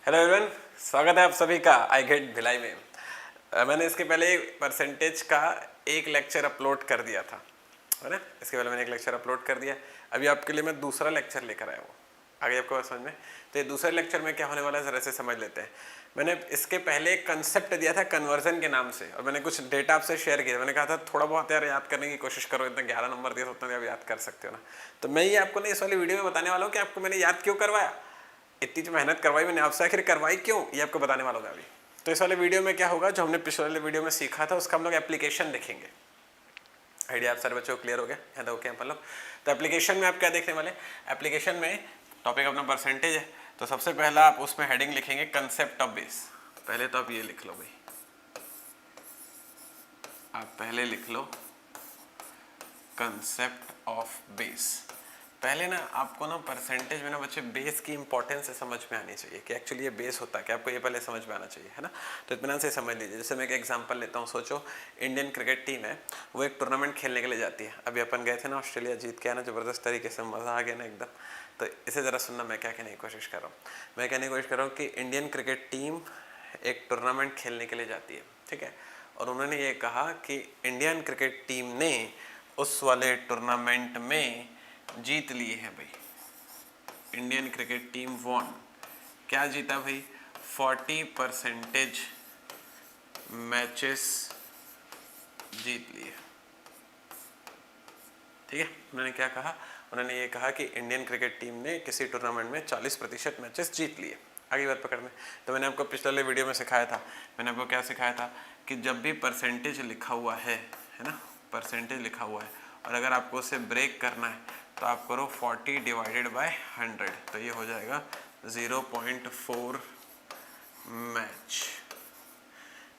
Hello everyone, स्वागत है आप सभी का आई गेट भिलाई में। मैंने इसके पहले परसेंटेज का एक लेक्चर अपलोड कर दिया था, है ना। इसके पहले मैंने एक लेक्चर अपलोड कर दिया। अभी आपके लिए मैं दूसरा लेक्चर लेकर आया हूँ। आगे आपको बात समझ में? तो ये दूसरे लेक्चर में क्या होने वाला है ज़रा से समझ लेते हैं। मैंने इसके पहले एक कंसेप्ट दिया था कन्वर्जन के नाम से, और मैंने कुछ डेटा आपसे शेयर किया। मैंने कहा था थोड़ा बहुत यार याद करने की कोशिश करो, इतना 11 नंबर दिया तो उतना आप याद कर सकते हो ना। तो मैं ये आपको नहीं इस वाली वीडियो में बताने वाला हूँ कि आपको मैंने याद क्यों करवाया, इतनी जो मेहनत करवाई मैंने आपसे, आखिर करवाई क्यों, ये आपको बताने वाला हूँ मैं अभी। तो इस वाले वीडियो में क्या होगा, जो हमने पिछले वाले वीडियो में सीखा था उसका हम लोग एप्लीकेशन देखेंगे। आइडिया आप सारे बच्चों को क्लियर हो गया? याद हो गया मतलब। तो एप्लीकेशन में आप क्या देखने वाले, एप्लीकेशन में टॉपिक अपना परसेंटेज है। तो सबसे पहला आप उसमें हेडिंग लिखेंगे कंसेप्ट ऑफ बेस। पहले तो आप ये लिख लो भाई, आप पहले लिख लो कंसेप्ट ऑफ बेस। पहले ना आपको ना परसेंटेज में ना बच्चे बेस की इंपॉर्टेंस से समझ में आनी चाहिए कि एक्चुअली ये बेस होता है, कि आपको ये पहले समझ में आना चाहिए, है ना। तो इत्मीनान से समझ लीजिए। जैसे मैं एक एग्जांपल लेता हूँ, सोचो इंडियन क्रिकेट टीम है, वो एक टूर्नामेंट खेलने के लिए जाती है। अभी अपन गए थे ना, ऑस्ट्रेलिया जीत के आया ना ज़बरदस्त तरीके से, मज़ा आ गया ना एकदम। तो इसे ज़रा सुनना, मैं क्या कहने की कोशिश कर रहा हूँ। मैं कहने की कोशिश कर रहा हूँ कि इंडियन क्रिकेट टीम एक टूर्नामेंट खेलने के लिए जाती है, ठीक है। और उन्होंने ये कहा कि इंडियन क्रिकेट टीम ने उस वाले टूर्नामेंट में जीत लिए हैं भाई। इंडियन क्रिकेट टीम वॉन, क्या जीता भाई? 40% मैचेस जीत लिए, ठीक है। उन्होंने क्या कहा, उन्होंने ये कहा कि इंडियन क्रिकेट टीम ने किसी टूर्नामेंट में 40% मैचेस जीत लिए। आगे बात पकड़ में। तो मैंने आपको पिछले वीडियो में सिखाया था, मैंने आपको क्या सिखाया था कि जब भी परसेंटेज लिखा हुआ है ना, परसेंटेज लिखा हुआ है, और अगर आपको उसे ब्रेक करना है तो आप करो 40 डिवाइडेड बाय 100, तो ये हो जाएगा 0.4 मैच।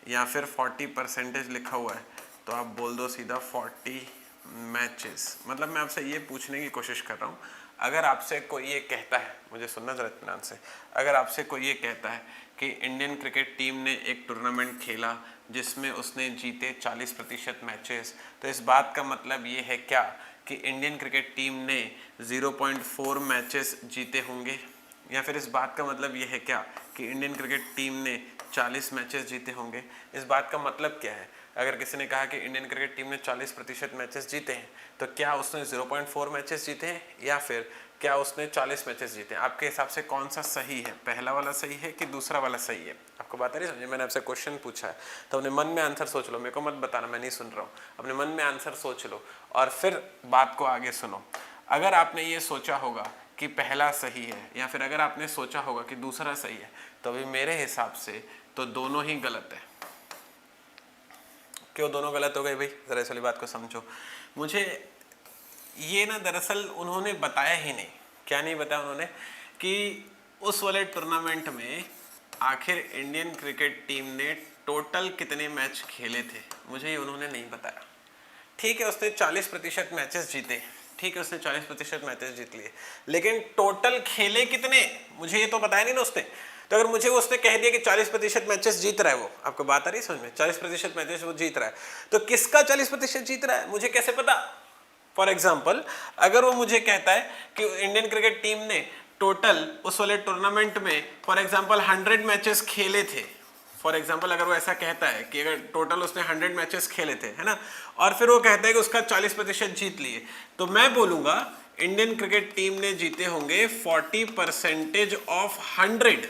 या फिर 40% लिखा हुआ है तो आप बोल दो सीधा 40 मैचेस। मतलब मैं आपसे ये पूछने की कोशिश कर रहा हूँ, अगर आपसे कोई ये कहता है, मुझे सुनना जरा इत्मीनान से, अगर आपसे कोई ये कहता है कि इंडियन क्रिकेट टीम ने एक टूर्नामेंट खेला जिसमें उसने जीते 40% मैचेस, तो इस बात का मतलब ये है क्या कि इंडियन क्रिकेट टीम ने 0.4 मैचेस जीते होंगे? या फिर इस बात का मतलब ये है क्या कि इंडियन क्रिकेट टीम ने 40 मैचेस जीते होंगे? इस बात का मतलब क्या है? अगर किसी ने कहा कि इंडियन क्रिकेट टीम ने 40% मैचेस जीते हैं, तो क्या उसने 0.4 मैचेस जीते हैं या फिर क्या उसने 40 मैचेस जीते हैं? आपके हिसाब से कौन सा सही है, पहला वाला सही है कि दूसरा वाला सही है? आपको बात आ रही समझे? मैंने आपसे क्वेश्चन पूछा है तो अपने मन में आंसर सोच लो, मेरे को मत बताना, मैं नहीं सुन रहा हूँ। अपने मन में आंसर सोच लो और फिर बात को आगे सुनो। अगर आपने ये सोचा होगा कि पहला सही है, या फिर अगर आपने सोचा होगा कि दूसरा सही है, तो अभी मेरे हिसाब से तो दोनों ही गलत है। क्यों दोनों गलत हो गए भाई? जरा इस वाली बात को समझो। मुझे ये ना दरअसल उन्होंने बताया ही नहीं। क्या नहीं बताया उन्होंने? कि उस वाले टूर्नामेंट में आखिर इंडियन क्रिकेट टीम ने टोटल कितने मैच खेले थे, मुझे ये उन्होंने नहीं बताया। ठीक है, उसने 40% मैचेस जीते, ठीक है, उसने 40% मैचेस जीत लिए, लेकिन टोटल खेले कितने, मुझे ये तो बताया नहीं ना उसने। तो अगर मुझे उसने कह दिया कि 40% मैचेस जीत रहा है वो, आपको बात आ रही है समझ में? 40% मैचेस वो जीत रहा है, तो किसका 40% जीत रहा है मुझे कैसे पता? फॉर एग्जाम्पल, अगर वो मुझे कहता है कि इंडियन क्रिकेट टीम ने टोटल उस वाले टूर्नामेंट में फॉर एग्जाम्पल 100 मैचेस खेले थे, फॉर एग्जाम्पल अगर वो ऐसा कहता है कि अगर टोटल उसने 100 मैचेस खेले थे, है ना, और फिर वो कहता है कि उसका 40% जीत लिए, तो मैं बोलूंगा इंडियन क्रिकेट टीम ने जीते होंगे 40% ऑफ 100।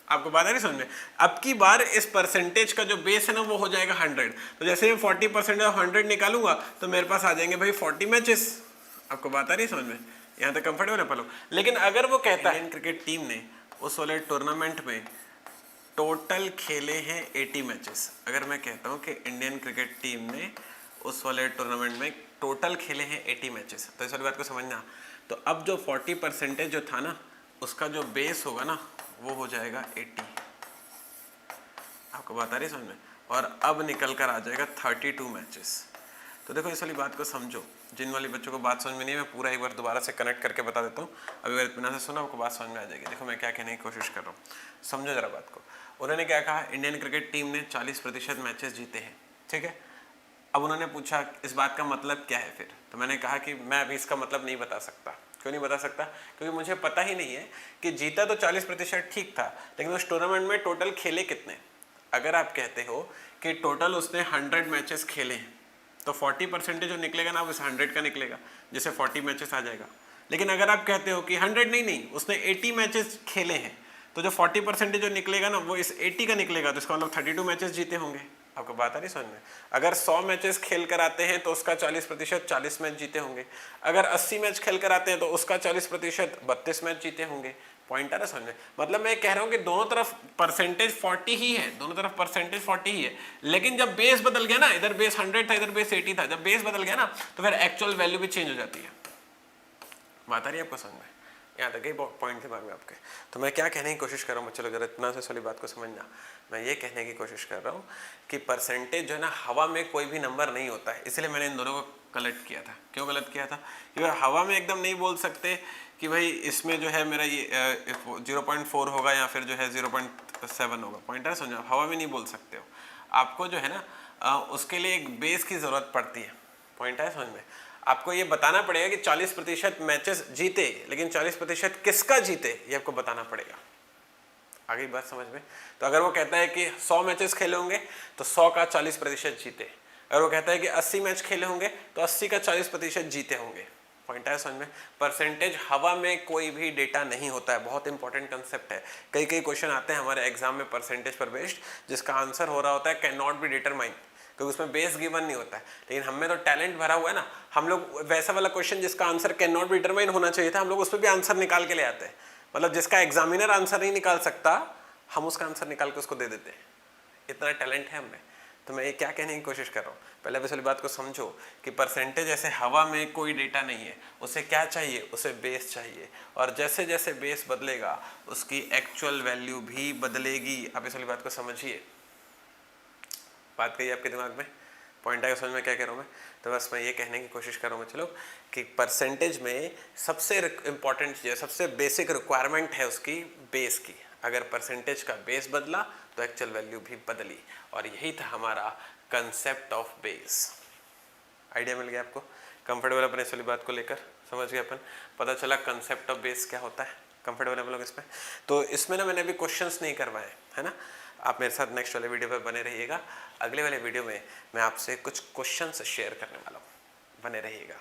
आपको बात है नहीं समझ में? अब की बार इस परसेंटेज का जो बेस है ना वो हो जाएगा 100। तो जैसे मैं 40% ऑफ 100 निकालूंगा तो मेरे पास आ जाएंगे भाई 40 मैचेस। आपको बात आ रही समझ में? यहाँ तक कंफर्टेबल है पलो? लेकिन अगर वो कहता है इंडियन क्रिकेट टीम ने उस वाले टूर्नामेंट में टोटल खेले हैं 80 मैचेस, अगर मैं कहता हूं कि इंडियन क्रिकेट टीम ने उस वाले टूर्नामेंट में टोटल खेले हैं 80 मैचेस, तो इस वाली बात को समझना। तो अब जो 40% जो था ना, उसका जो बेस होगा ना वो हो जाएगा 80। आपको बात आ रही समझ में? और अब निकल कर आ जाएगा 32 मैचेस। तो देखो इस वाली बात को समझो। जिन वाली बच्चों को बात समझ में नहीं है, मैं पूरा एक बार दोबारा से कनेक्ट करके बता देता हूँ। अभी अगर इत्मीनान से सुना आपको बात समझ में आ जाएगी। देखो मैं क्या कहने की कोशिश कर रहा हूँ, समझो जरा बात को। उन्होंने क्या कहा, इंडियन क्रिकेट टीम ने 40% मैचेस जीते हैं, ठीक है। अब उन्होंने पूछा इस बात का मतलब क्या है फिर, तो मैंने कहा कि मैं अभी इसका मतलब नहीं बता सकता, क्यों नहीं बता सकता? क्योंकि मुझे पता ही नहीं है कि जीता तो 40% ठीक था, लेकिन उस टूर्नामेंट में टोटल खेले कितने। अगर आप कहते हो कि टोटल उसने 100 मैचेस खेले तो 40% जो निकलेगा ना उस 100 का निकलेगा, जैसे 40 मैचेस आ जाएगा। लेकिन अगर आप कहते हो कि 100 नहीं, उसने 80 मैचेस खेले हैं, तो जो 40% जो निकलेगा ना वो इस 80 का निकलेगा, तो इसका मतलब 32 मैचेस जीते होंगे। आपको बात आ रही समझ में? अगर 100 मैचेस खेल कर आते हैं तो उसका 40% 40 मैच जीते होंगे। अगर 80 मैच खेल कर आते हैं तो उसका 40% 32 मैच जीते होंगे। पॉइंट आ रहा समझ में? मतलब मैं कह रहा हूं कि दोनों तरफ परसेंटेज 40 ही है, दोनों तरफ परसेंटेज 40 ही है, लेकिन जब बेस बदल गया ना, इधर बेस 100 था, इधर बेस 80 था, जब बेस बदल गया ना तो फिर एक्चुअल वैल्यू भी चेंज हो जाती है। बात आ रही है आपको समझ में? यहाँ तक ही पॉइंट दिमाग में आपके। तो मैं क्या कहने की कोशिश कर रहा हूँ बच्चों, अगर इतना से वाली बात को समझना, मैं ये कहने की कोशिश कर रहा हूँ कि परसेंटेज जो है ना हवा में कोई भी नंबर नहीं होता है, इसलिए मैंने इन दोनों को कलेक्ट किया था। क्यों गलत किया था? क्योंकि हवा में एकदम नहीं बोल सकते कि भाई इसमें जो है मेरा ये 0.4 होगा या फिर जो है 0.7 होगा। पॉइंट है समझो? हवा में नहीं बोल सकते हो, आपको जो है ना उसके लिए एक बेस की जरूरत पड़ती है। पॉइंट है समझ में? आपको ये बताना पड़ेगा कि 40% मैचेस जीते, लेकिन 40% किसका जीते ये आपको बताना पड़ेगा। आगे बात समझ में? तो अगर वो कहता है कि 100 मैचेस खेले होंगे तो 100 का 40% जीते, अगर वो कहता है कि 80 मैच खेले होंगे तो 80 का 40% जीते होंगे। पॉइंट है समझ में? परसेंटेज हवा में कोई भी डेटा नहीं होता है, बहुत इंपॉर्टेंट कंसेप्ट है। कई क्वेश्चन आते हैं हमारे एग्जाम में परसेंटेज पर बेस्ड, जिसका आंसर हो रहा होता है कैन नॉट बी डिटरमाइन, क्योंकि उसमें बेस गिवन नहीं होता है। लेकिन हम में तो टैलेंट भरा हुआ है ना, हम लोग वैसा वाला क्वेश्चन जिसका answer can not be determine होना चाहिए था, हम लोग उस पर भी आंसर निकाल के ले आते हैं। मतलब जिसका एग्जामिनर आंसर नहीं निकाल सकता, हम उसका आंसर निकाल के उसको दे देते हैं। इतना टैलेंट है हमें। तो मैं ये क्या कहने की कोशिश कर रहा हूँ, पहले वाली बात को समझो कि परसेंटेज ऐसे हवा में कोई डेटा नहीं है, उसे क्या चाहिए? उसे बेस चाहिए, और जैसे जैसे बेस बदलेगा उसकी एक्चुअल वैल्यू भी बदलेगी। आप इस वाली बात को समझिए। बात कही आपके दिमाग में? पॉइंट आएगा समझ में क्या कह रहा हूँ मैं? तो बस मैं ये कहने की कोशिश कर रहा हूँ चलो कि परसेंटेज में सबसे इंपॉर्टेंट चीज़, सबसे बेसिक रिक्वायरमेंट है उसकी बेस की। अगर परसेंटेज का बेस बदला तो एक्चुअल वैल्यू भी बदली, और यही था हमारा कंसेप्ट ऑफ बेस। आइडिया मिल गया आपको? कंफर्टेबल अपन इस वाली बात को लेकर? समझ गए अपन? पता चला कंसेप्ट ऑफ बेस क्या होता है? कंफर्टेबल है हम लोग इसमें? तो इसमें ना मैंने अभी क्वेश्चंस नहीं करवाए, है ना? आप मेरे साथ नेक्स्ट वाले वीडियो पर बने रहिएगा। अगले वाले वीडियो में मैं आपसे कुछ क्वेश्चंस शेयर करने वाला हूँ, बने रहिएगा।